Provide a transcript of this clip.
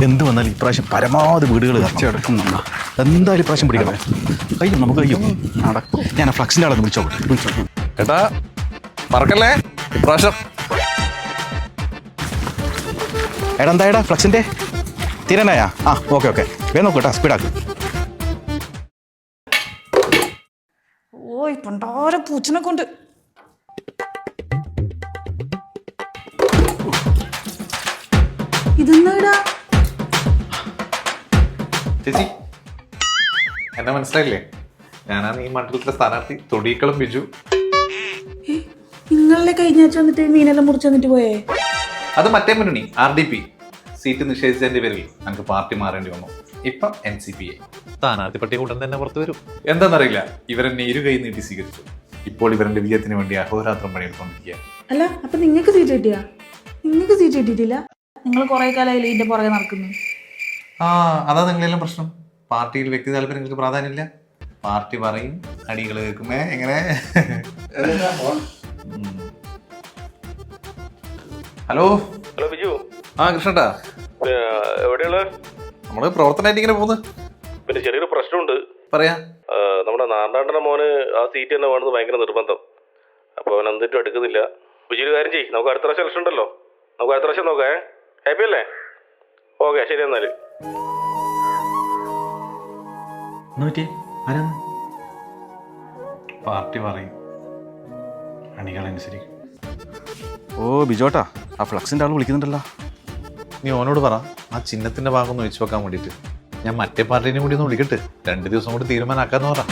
എന്ത് വന്നാലും ഇപ്രാവശ്യം പരമാവധി വീടുകൾ കച്ചവടക്കുന്നുണ്ടോ? എന്തായാലും ഇപ്രാവശ്യം പിടിക്കണം. കഴിയും, നമുക്ക് കഴിയും. നടക്കും. ഞാൻ ആ ഫ്ലക്സിൻ്റെ ആളെ വിളിച്ചോട്ടെ. ഏട്ടാ മറക്കല്ലേ ഇപ്രാവശ്യം. എടാ എന്തായടാ ഫ്ലക്സിൻ്റെ തീരാനായാ? ആ ഓക്കെ വേഗം നോക്കൂ കേട്ടോ, സ്പീഡാക്ക്. ഓയ് പണ്ടാര പൂച്ചനെ കൊണ്ട് ഇതെന്നാടാ? ചേച്ചി എന്നെ മനസ്സിലായില്ലേ? ഞാനാണ് ഈ മണ്ഡലത്തിലെ സ്ഥാനാർത്ഥി തൊടിക്കളം ബിജു. നിങ്ങളെ കഴിഞ്ഞാഴ്ച വന്നിട്ട് മീനെല്ലാം മുറിച്ച് വന്നിട്ട് പോയേ? അത് മറ്റേ മുന്നണി RDP സീറ്റ് നിഷേധിച്ചതിന്റെ പേരിൽ ഞങ്ങൾക്ക് പാർട്ടി മാറേണ്ടി വന്നു. ഇപ്പം NCPA സ്ഥാനാർത്ഥി പട്ടിക ഉടൻ തന്നെ പുറത്തു വരും. എന്താണെന്നറിയില്ല, ഇവരെന്നെ ഇരു കൈ നീട്ടി സ്വീകരിച്ചു. ഇപ്പോൾ ഇവരുടെ വിജയത്തിന് വേണ്ടി അഹോരാത്രം പണിയെടുത്തോണ്ടിരിക്കുക. അല്ല അപ്പൊ നിങ്ങൾക്ക് സീറ്റ് കിട്ടിയാ? നിങ്ങൾക്ക് സീറ്റ് കിട്ടിയിട്ടില്ല? നിങ്ങൾ കുറെ കാലമായില്ലേ ഇതിന്റെ പുറകെ നടക്കുന്നു. അതാ നിങ്ങളെല്ലാം പ്രശ്നം. പാർട്ടിയിൽ വ്യക്തി താല്പര്യങ്ങൾക്ക് പ്രാധാന്യമില്ല. പാർട്ടി പറയും, അടികൾ കേൾക്കുമേ. എങ്ങനെ? Hello hello Biju. കൃഷ്ണട്ടാ, എവിടെയുള്ള? നമ്മള് പ്രവർത്തനമായിട്ട് ഇങ്ങനെ പോകുന്നു. പിന്നെ ചെറിയൊരു പ്രശ്നമുണ്ട്. പറയാ. നമ്മുടെ നാരായണന്റെ മോന് ആ സീറ്റ് തന്നെ വേണമെന്ന് ഭയങ്കര നിർബന്ധം. അപ്പൊ അവൻ എന്നിട്ടും എടുക്കുന്നില്ല. ബിജു ഒരു കാര്യം ചെയ്യ്, നമുക്ക് അടുത്ത പ്രാവശ്യം ഇലക്ഷൻ ഉണ്ടല്ലോ, നമുക്ക് അടുത്ത പ്രാവശ്യം നോക്കാം. ഹാപ്പി അല്ലേ? ഓക്കെ ശരി എന്നാല്. പാർട്ടി പറയും, അണികളനുസരിക്കും. ഓ ബിജോട്ടാ, ആ ഫ്ലക്സിൻ്റെ ആൾ വിളിക്കുന്നുണ്ടല്ലോ. നീ ഓനോട് പറ ആ ചിഹ്നത്തിന്റെ ഭാഗം ഒന്ന് വെച്ച് വെക്കാൻ വേണ്ടിയിട്ട്. ഞാൻ മറ്റേ പാർട്ടീനെ കൂടി ഒന്ന് വിളിക്കട്ടെ, 2 ദിവസം കൂടി തീരുമാനമാക്കാന്ന് പറ.